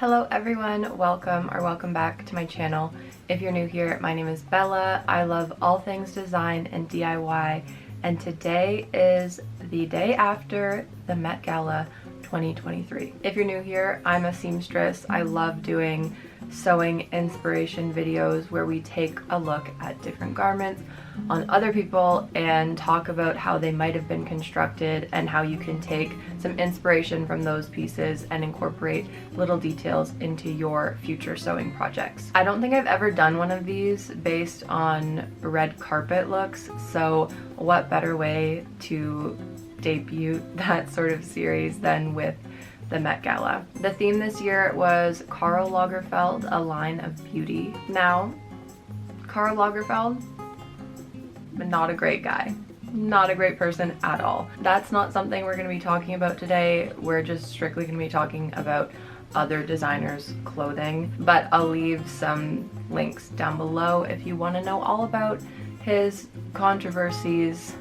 Hello everyone, welcome back to my channel. If you're new here, my name is Bella. I love all things design and DIY, and today is the day after the Met Gala 2023. If you're new here, I'm a seamstress. I love doing sewing inspiration videos where we take a look at different garments on other people and talk about how they might have been constructed and how you can take some inspiration from those pieces and incorporate little details into your future sewing projects. I don't think I've ever done one of these based on red carpet looks, so what better way to debut that sort of series than with the Met Gala. The theme this year was Karl Lagerfeld, a line of beauty. Now, Karl Lagerfeld, not a great guy. Not a great person at all. That's not something we're going to be talking about today. We're just strictly going to be talking about other designers' clothing. But I'll leave some links down below if you want to know all about his controversies,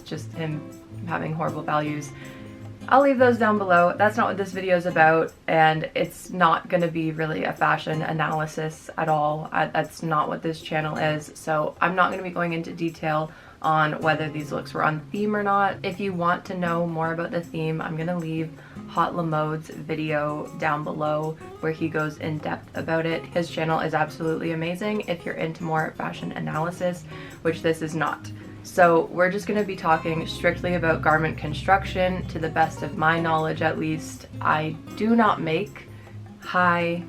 just him having horrible values. I'll leave those down below. That's not what this video is about, and it's not going to be really a fashion analysis at all. That's not what this channel is, so I'm not going to be going into detail on whether these looks were on theme or not. If you want to know more about the theme, I'm going to leave Haute le Mode's video down below where he goes in depth about it. His channel is absolutely amazing if you're into more fashion analysis, which this is not. So we're just going to be talking strictly about garment construction, to the best of my knowledge at least. I do not make high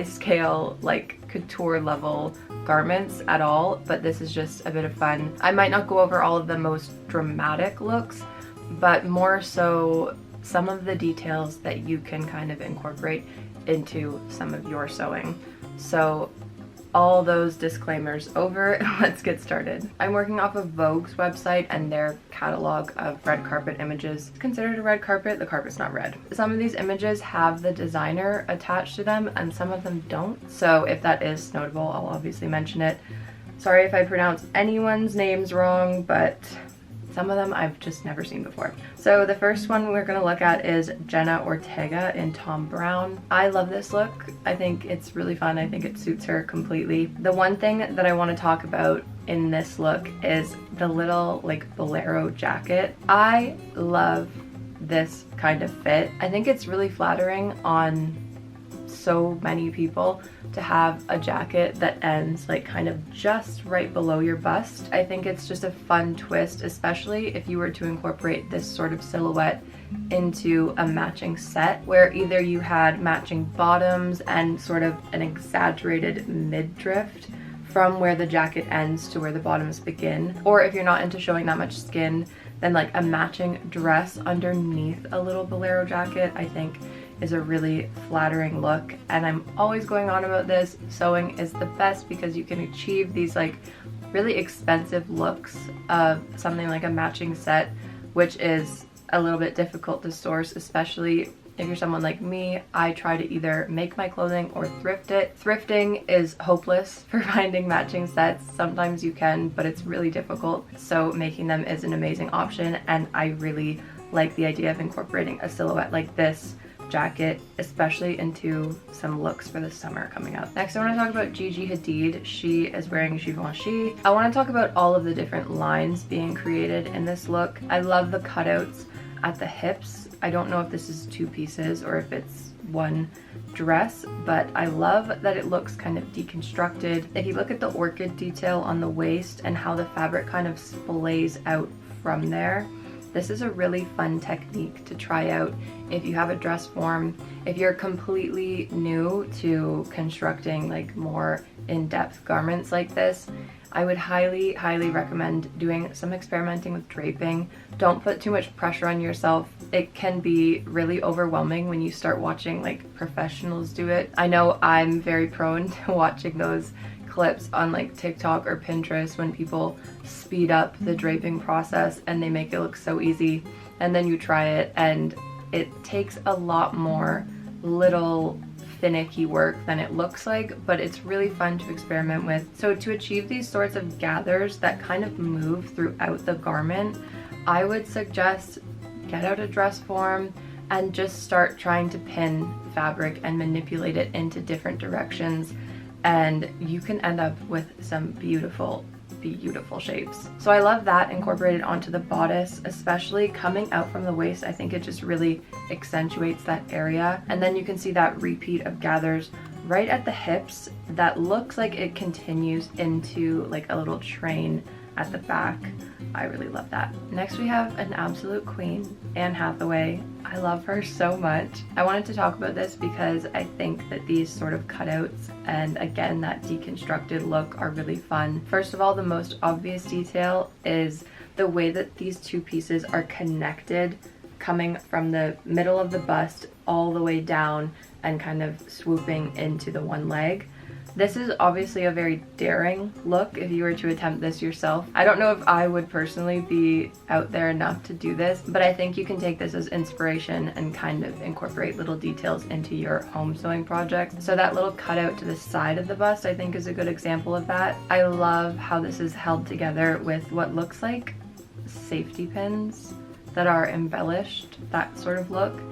scale, like couture level garments at all, but this is just a bit of fun. I might not go over all of the most dramatic looks, but more so some of the details that you can kind of incorporate into some of your sewing. So all those disclaimers over, let's get started. I'm working off of Vogue's website and their catalog of red carpet images. It's considered a red carpet, the carpet's not red. Some of these images have the designer attached to them and some of them don't. So if that is notable, I'll obviously mention it. Sorry if I pronounce anyone's names wrong, but some of them I've just never seen before. So the first one we're gonna look at is Jenna Ortega in Tom Brown. I love this look. I think it's really fun. I think it suits her completely. The one thing that I want to talk about in this look is the little like bolero jacket. I love this kind of fit. I think it's really flattering on so many people to have a jacket that ends like kind of just right below your bust. I think it's just a fun twist, especially if you were to incorporate this sort of silhouette into a matching set where either you had matching bottoms and sort of an exaggerated midriff from where the jacket ends to where the bottoms begin, or if you're not into showing that much skin, then like a matching dress underneath a little bolero jacket, I think is a really flattering look. And I'm always going on about this, sewing is the best because you can achieve these like really expensive looks of something like a matching set, which is a little bit difficult to source, especially if you're someone like me. I try to either make my clothing or thrift it. Thrifting is hopeless for finding matching sets. Sometimes you can, but it's really difficult. So making them is an amazing option, and I really like the idea of incorporating a silhouette like this jacket, especially into some looks for the summer coming up. Next, I want to talk about Gigi Hadid. She is wearing Givenchy. I want to talk about all of the different lines being created in this look. I love the cutouts at the hips. I don't know if this is two pieces or if it's one dress, but I love that it looks kind of deconstructed. If you look at the orchid detail on the waist and how the fabric kind of splays out from there, this is a really fun technique to try out if you have a dress form. If you're completely new to constructing like more in-depth garments like this, I would highly recommend doing some experimenting with draping. Don't put too much pressure on yourself. It can be really overwhelming when you start watching like professionals do it. I know I'm very prone to watching those clips on like TikTok or Pinterest when people speed up the draping process and they make it look so easy, and then you try it and it takes a lot more little finicky work than it looks like, but it's really fun to experiment with. So to achieve these sorts of gathers that kind of move throughout the garment, I would suggest get out a dress form, and just start trying to pin fabric and manipulate it into different directions, and you can end up with some beautiful shapes. So I love that incorporated onto the bodice, especially coming out from the waist. I think it just really accentuates that area. And then you can see that repeat of gathers right at the hips that looks like it continues into like a little train at the back. I really love that. Next we have an absolute queen, Anne Hathaway. I love her so much. I wanted to talk about this because I think that these sort of cutouts and again that deconstructed look are really fun. First of all, the most obvious detail is the way that these two pieces are connected, coming from the middle of the bust all the way down and kind of swooping into the one leg. This is obviously a very daring look if you were to attempt this yourself. I don't know if I would personally be out there enough to do this, but I think you can take this as inspiration and kind of incorporate little details into your home sewing project. So that little cutout to the side of the bust I think is a good example of that. I love how this is held together with what looks like safety pins that are embellished, that sort of look.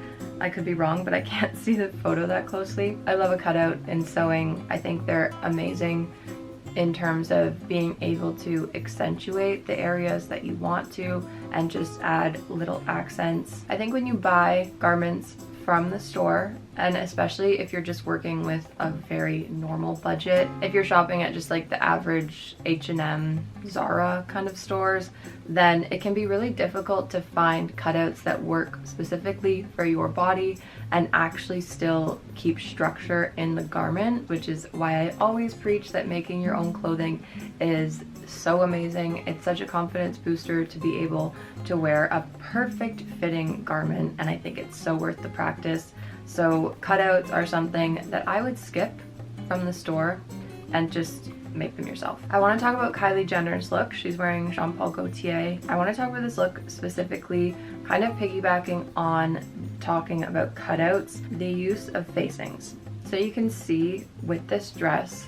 I could be wrong, but I can't see the photo that closely. I love a cutout in sewing. I think they're amazing in terms of being able to accentuate the areas that you want to and just add little accents. I think when you buy garments from the store, and especially if you're just working with a very normal budget, if you're shopping at just like the average H&M, Zara kind of stores, then it can be really difficult to find cutouts that work specifically for your body and actually still keep structure in the garment, which is why I always preach that making your own clothing is so amazing. It's such a confidence booster to be able to wear a perfect fitting garment, and I think it's so worth the practice. So cutouts are something that I would skip from the store and just make them yourself. I want to talk about Kylie Jenner's look. She's wearing Jean Paul Gaultier. I want to talk about this look specifically, kind of piggybacking on talking about cutouts, the use of facings. So you can see with this dress,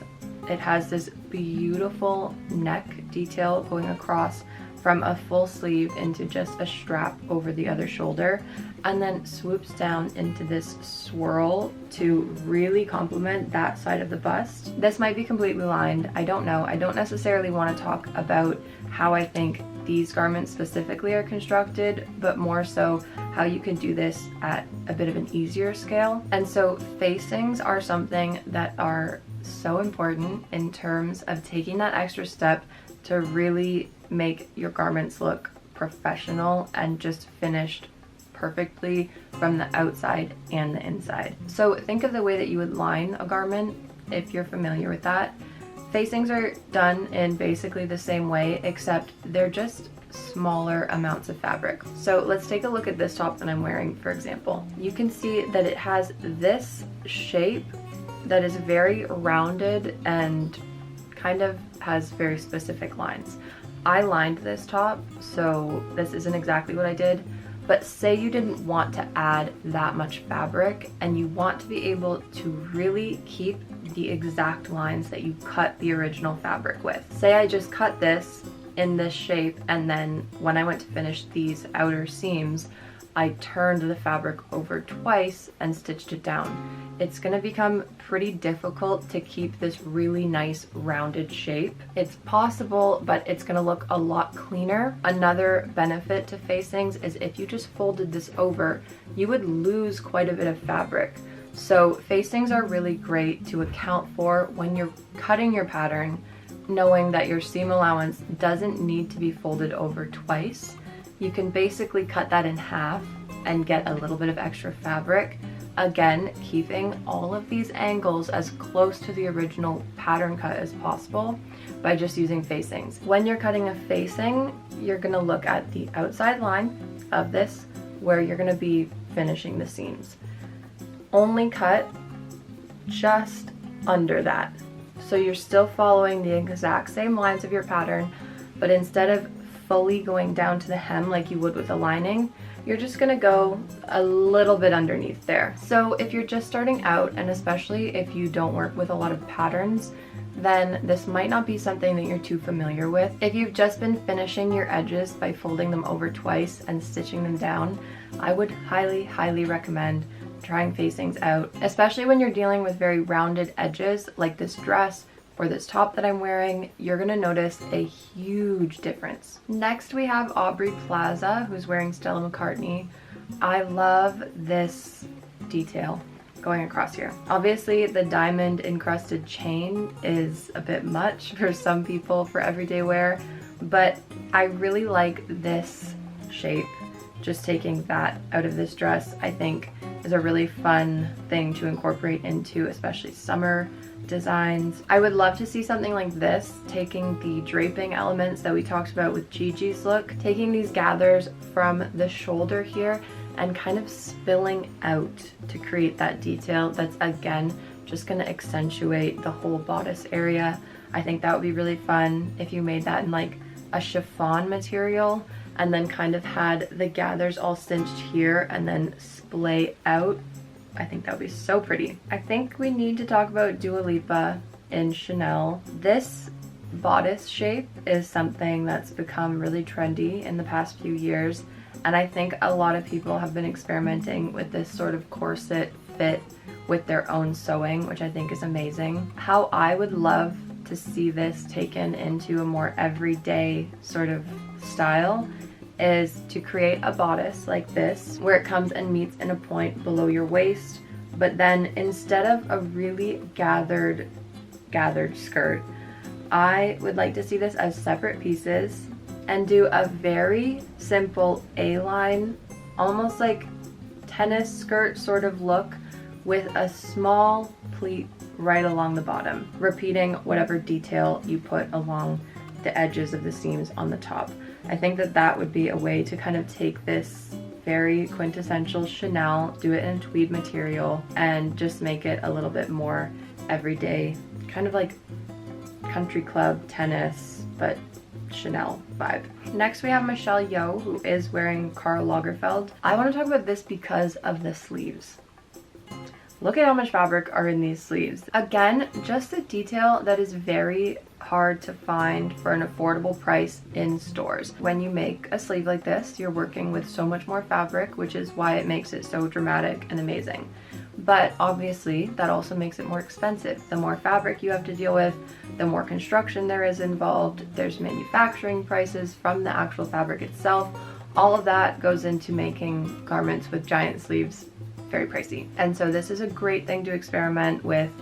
it has this beautiful neck detail going across from a full sleeve into just a strap over the other shoulder, and then swoops down into this swirl to really complement that side of the bust. This might be completely lined, I don't know. I don't necessarily want to talk about how I think these garments specifically are constructed, but more so how you can do this at a bit of an easier scale. And so facings are something that are so important in terms of taking that extra step to really make your garments look professional and just finished perfectly from the outside and the inside. So think of the way that you would line a garment if you're familiar with that. Facings are done in basically the same way, except they're just smaller amounts of fabric. So let's take a look at this top that I'm wearing, for example. You can see that it has this shape that is very rounded and kind of has very specific lines. I lined this top, so this isn't exactly what I did, but say you didn't want to add that much fabric and you want to be able to really keep the exact lines that you cut the original fabric with. Say I just cut this in this shape, and then when I went to finish these outer seams, I turned the fabric over twice and stitched it down. It's going to become pretty difficult to keep this really nice rounded shape. It's possible, but it's going to look a lot cleaner. Another benefit to facings is if you just folded this over, you would lose quite a bit of fabric. So facings are really great to account for when you're cutting your pattern, knowing that your seam allowance doesn't need to be folded over twice. You can basically cut that in half and get a little bit of extra fabric. Again, keeping all of these angles as close to the original pattern cut as possible by just using facings. When you're cutting a facing, you're gonna look at the outside line of this where you're gonna be finishing the seams. Only cut just under that. So you're still following the exact same lines of your pattern, but instead of fully going down to the hem like you would with a lining, you're just gonna go a little bit underneath there. So if you're just starting out, and especially if you don't work with a lot of patterns, then this might not be something that you're too familiar with. If you've just been finishing your edges by folding them over twice and stitching them down, I would highly recommend trying facings out, especially when you're dealing with very rounded edges like this dress or this top that I'm wearing. You're gonna notice a huge difference. Next we have Aubry Plaza, who's wearing Stella McCartney. I love this detail going across here. Obviously the diamond encrusted chain is a bit much for some people for everyday wear, but I really like this shape. Just taking that out of this dress, I think, is a really fun thing to incorporate into especially summer designs. I would love to see something like this, taking the draping elements that we talked about with Gigi's look, taking these gathers from the shoulder here and kind of spilling out to create that detail that's, again, just gonna accentuate the whole bodice area. I think that would be really fun if you made that in like a chiffon material and then kind of had the gathers all cinched here and then splay out. I think that would be so pretty. I think we need to talk about Dua Lipa in Chanel. This bodice shape is something that's become really trendy in the past few years, and I think a lot of people have been experimenting with this sort of corset fit with their own sewing, which I think is amazing. How I would love to see this taken into a more everyday sort of style is to create a bodice like this where it comes and meets in a point below your waist, but then instead of a really gathered skirt, I would like to see this as separate pieces and do a very simple A-line, almost like tennis skirt sort of look with a small pleat right along the bottom, repeating whatever detail you put along the edges of the seams on the top. I think that that would be a way to kind of take this very quintessential Chanel, do it in tweed material, and just make it a little bit more everyday, kind of like country club tennis, but Chanel vibe. Next we have Michelle Yeoh, who is wearing Karl Lagerfeld. I want to talk about this because of the sleeves. Look at how much fabric are in these sleeves. Again, just a detail that is very hard to find for an affordable price in stores. When you make a sleeve like this, you're working with so much more fabric, which is why it makes it so dramatic and amazing. But obviously, that also makes it more expensive. The more fabric you have to deal with, the more construction there is involved. There's manufacturing prices from the actual fabric itself. All of that goes into making garments with giant sleeves very pricey. And so this is a great thing to experiment with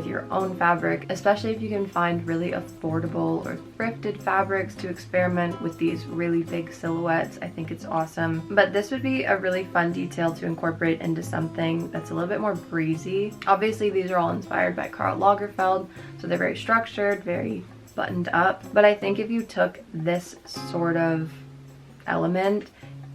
your own fabric, especially if you can find really affordable or thrifted fabrics to experiment with these really big silhouettes. I think it's awesome. But this would be a really fun detail to incorporate into something that's a little bit more breezy. Obviously these are all inspired by Karl Lagerfeld, so they're very structured, very buttoned up. But I think if you took this sort of element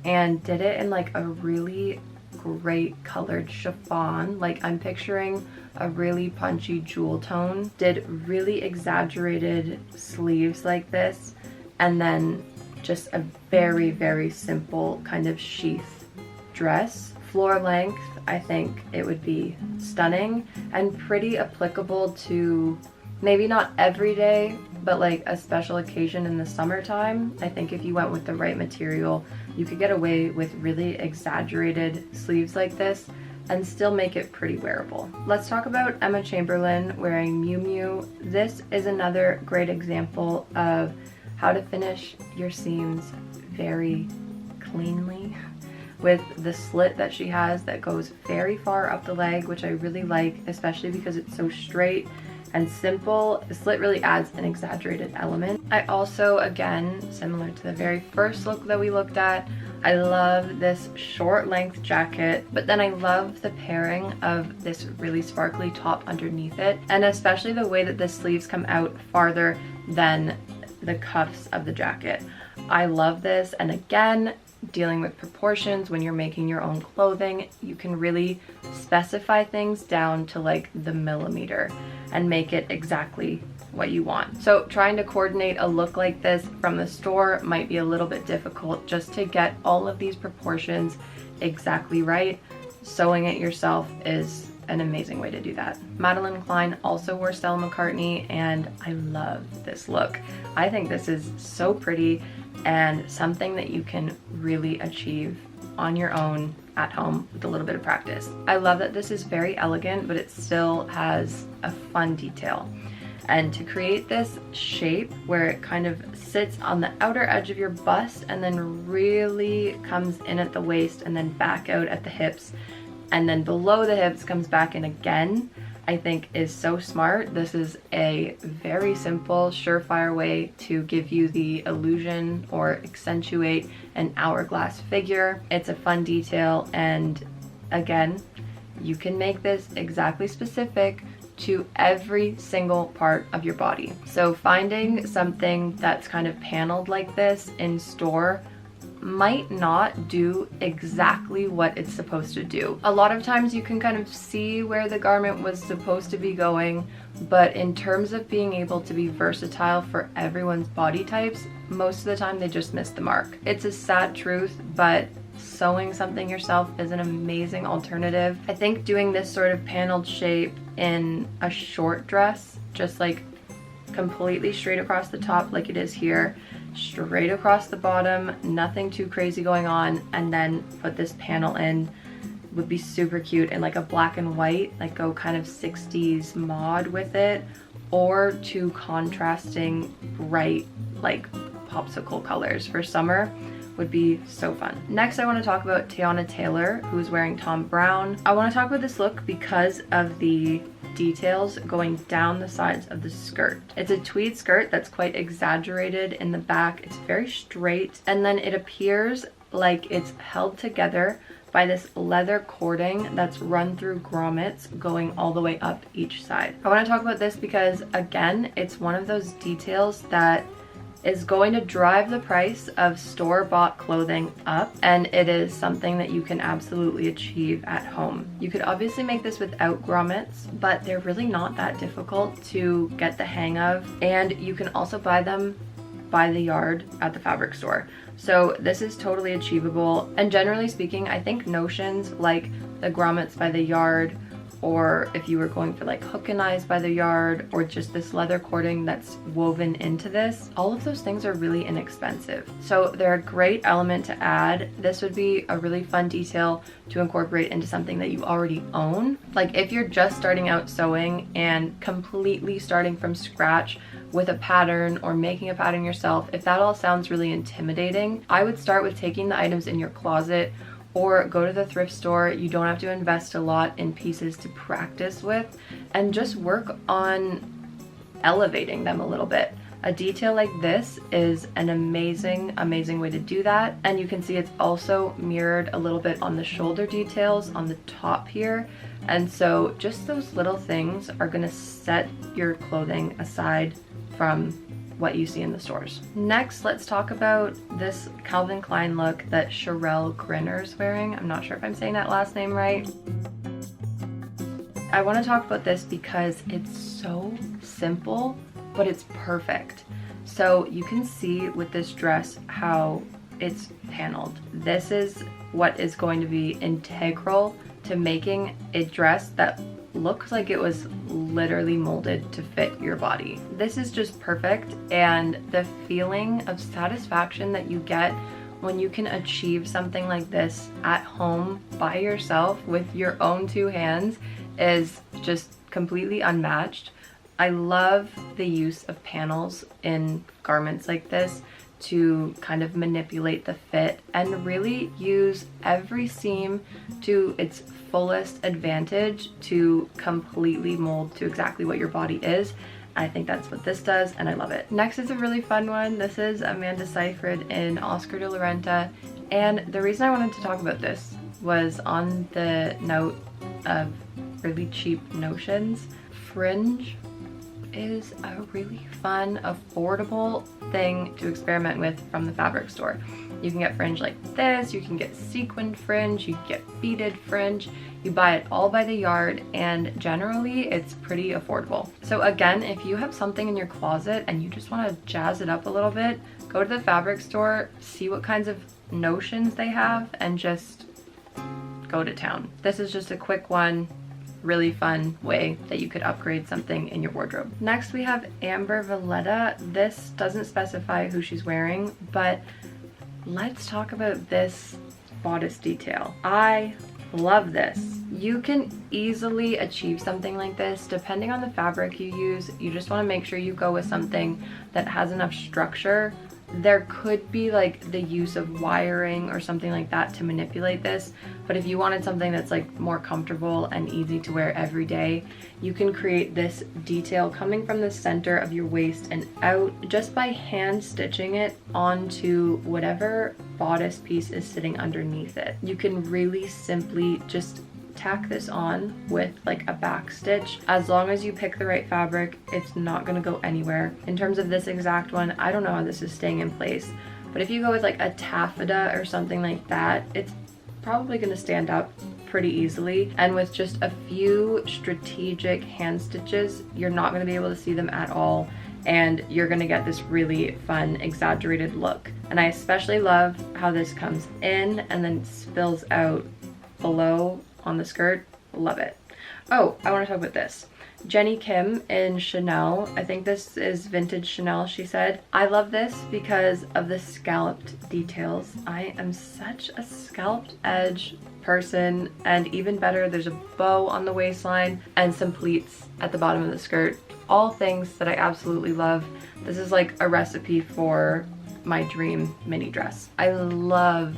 and did it in like a really great colored chiffon, like I'm picturing a really punchy jewel tone, did really exaggerated sleeves like this, and then just a very simple kind of sheath dress. Floor length, I think it would be stunning and pretty applicable to maybe not every day, but like a special occasion in the summertime. I think if you went with the right material, you could get away with really exaggerated sleeves like this and still make it pretty wearable. Let's talk about Emma Chamberlain wearing Miu Miu. This is another great example of how to finish your seams very cleanly with the slit that she has that goes very far up the leg, which I really like, especially because it's so straight and simple. The slit really adds an exaggerated element. I also, again, similar to the very first look that we looked at, I love this short length jacket, but then I love the pairing of this really sparkly top underneath it, and especially the way that the sleeves come out farther than the cuffs of the jacket. I love this, and again, dealing with proportions when you're making your own clothing, you can really specify things down to like the millimeter and make it exactly what you want. So trying to coordinate a look like this from the store might be a little bit difficult just to get all of these proportions exactly right. Sewing it yourself is an amazing way to do that. Madeline Klein also wore Stella McCartney, and I love this look. I think this is so pretty and something that you can really achieve on your own at home with a little bit of practice. I love that this is very elegant, but it still has a fun detail. And to create this shape where it kind of sits on the outer edge of your bust and then really comes in at the waist and then back out at the hips, and then below the hips comes back in again, I think is so smart. This is a very simple, surefire way to give you the illusion or accentuate an hourglass figure. It's a fun detail, and again, you can make this exactly specific to every single part of your body. So finding something that's kind of paneled like this in store might not do exactly what it's supposed to do. A lot of times you can kind of see where the garment was supposed to be going, but in terms of being able to be versatile for everyone's body types, most of the time they just miss the mark. It's a sad truth, but sewing something yourself is an amazing alternative. I think doing this sort of paneled shape in a short dress, just like completely straight across the top like it is here, straight across the bottom, nothing too crazy going on, and then put this panel in would be super cute in like a black and white, like go kind of 60s mod with it, or two contrasting bright like popsicle colors for summer would be so fun. Next, I want to talk about Tiana Taylor, who's wearing Tom Brown. I want to talk about this look because of the details going down the sides of the skirt. It's a tweed skirt that's quite exaggerated in the back. It's very straight, and then it appears like it's held together by this leather cording that's run through grommets going all the way up each side. I want to talk about this because, again, it's one of those details that is going to drive the price of store-bought clothing up, and it is something that you can absolutely achieve at home. You could obviously make this without grommets, but they're really not that difficult to get the hang of, and you can also buy them by the yard at the fabric store. So this is totally achievable, and generally speaking, I think notions like the grommets by the yard, or if you were going for like hook and eyes by the yard, or just this leather cording that's woven into this, all of those things are really inexpensive. So they're a great element to add. This would be a really fun detail to incorporate into something that you already own. Like if you're just starting out sewing and completely starting from scratch with a pattern or making a pattern yourself, if that all sounds really intimidating, I would start with taking the items in your closet or go to the thrift store. You don't have to invest a lot in pieces to practice with, and just work on elevating them a little bit. A detail like this is an amazing way to do that, and you can see it's also mirrored a little bit on the shoulder details on the top here, and so just those little things are going to set your clothing aside from what you see in the stores. Next, let's talk about this Calvin Klein look that Sherelle Grinner's wearing. I'm not sure if I'm saying that last name right. I want to talk about this because it's so simple, but it's perfect. So you can see with this dress how it's paneled. This is what is going to be integral to making a dress that looks like it was literally molded to fit your body. This is just perfect, and the feeling of satisfaction that you get when you can achieve something like this at home by yourself with your own two hands is just completely unmatched. I love the use of panels in garments like this to kind of manipulate the fit and really use every seam to its fullest advantage to completely mold to exactly what your body is. I think that's what this does, and I love it. Next is a really fun one. This is Amanda Seyfried in Oscar de la Renta, and the reason I wanted to talk about this was on the note of really cheap notions. Fringe is a really fun, affordable thing to experiment with from the fabric store. You can get fringe like this, you can get sequined fringe, you can get beaded fringe. You buy it all by the yard, and generally it's pretty affordable. So again, if you have something in your closet and you just want to jazz it up a little bit, go to the fabric store, see what kinds of notions they have, and just go to town. This is just a quick one. really fun way that you could upgrade something in your wardrobe. Next we have Amber Valletta. This doesn't specify who she's wearing, but let's talk about this bodice detail. I love this. You can easily achieve something like this depending on the fabric you use. You just want to make sure you go with something that has enough structure. There could be like the use of wiring or something like that to manipulate this, but if you wanted something that's like more comfortable and easy to wear every day, you can create this detail coming from the center of your waist and out just by hand stitching it onto whatever bodice piece is sitting underneath it. You can really simply just tack this on with like a back stitch. As long as you pick the right fabric, it's not going to go anywhere. In terms of this exact one, I don't know how this is staying in place, but if you go with like a taffeta or something like that, it's probably going to stand up pretty easily. And with just a few strategic hand stitches, you're not going to be able to see them at all, and you're going to get this really fun exaggerated look. And I especially love how this comes in and then spills out below on the skirt. Love it. Oh, I want to talk about this. Jenny Kim in Chanel. I think this is vintage Chanel, she said. I love this because of the scalloped details. I am such a scalloped edge person, and even better, there's a bow on the waistline and some pleats at the bottom of the skirt. All things that I absolutely love. This is like a recipe for my dream mini dress. I love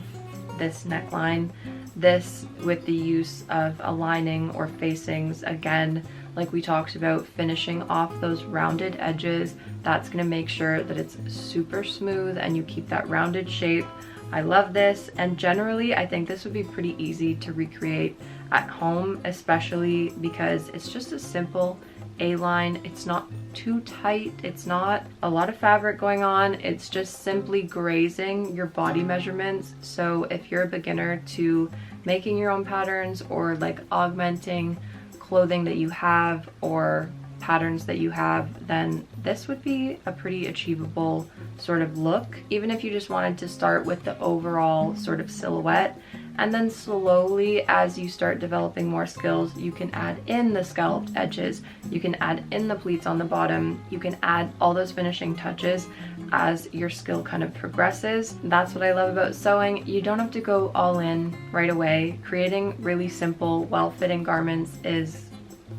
this neckline. This with the use of a lining or facings, again, like we talked about, finishing off those rounded edges. That's going to make sure that it's super smooth and you keep that rounded shape. I love this, and generally I think this would be pretty easy to recreate at home, especially because it's just a simple A-line. It's not too tight, it's not a lot of fabric going on, it's just simply grazing your body measurements. So if you're a beginner to making your own patterns or like augmenting clothing that you have or patterns that you have, then this would be a pretty achievable sort of look. Even if you just wanted to start with the overall sort of silhouette, and then slowly as you start developing more skills, you can add in the scalloped edges, you can add in the pleats on the bottom, you can add all those finishing touches as your skill kind of progresses. That's what I love about sewing. You don't have to go all in right away. Creating really simple, well-fitting garments is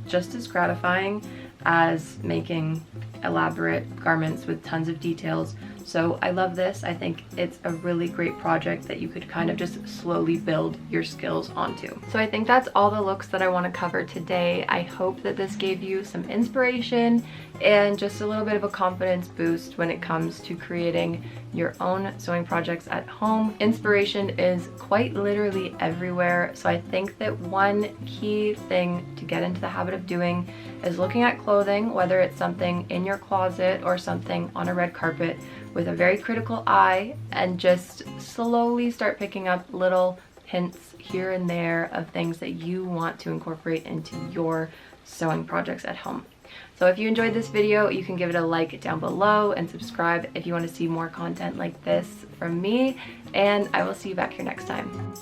just as gratifying as making elaborate garments with tons of details. So I love this. I think it's a really great project that you could kind of just slowly build your skills onto. So I think that's all the looks that I want to cover today. I hope that this gave you some inspiration and just a little bit of a confidence boost when it comes to creating your own sewing projects at home. Inspiration is quite literally everywhere, so I think that one key thing to get into the habit of doing is looking at clothing, whether it's something in your closet or something on a red carpet, with a very critical eye, and just slowly start picking up little hints here and there of things that you want to incorporate into your sewing projects at home. So if you enjoyed this video, you can give it a like down below and subscribe if you want to see more content like this from me, and I will see you back here next time.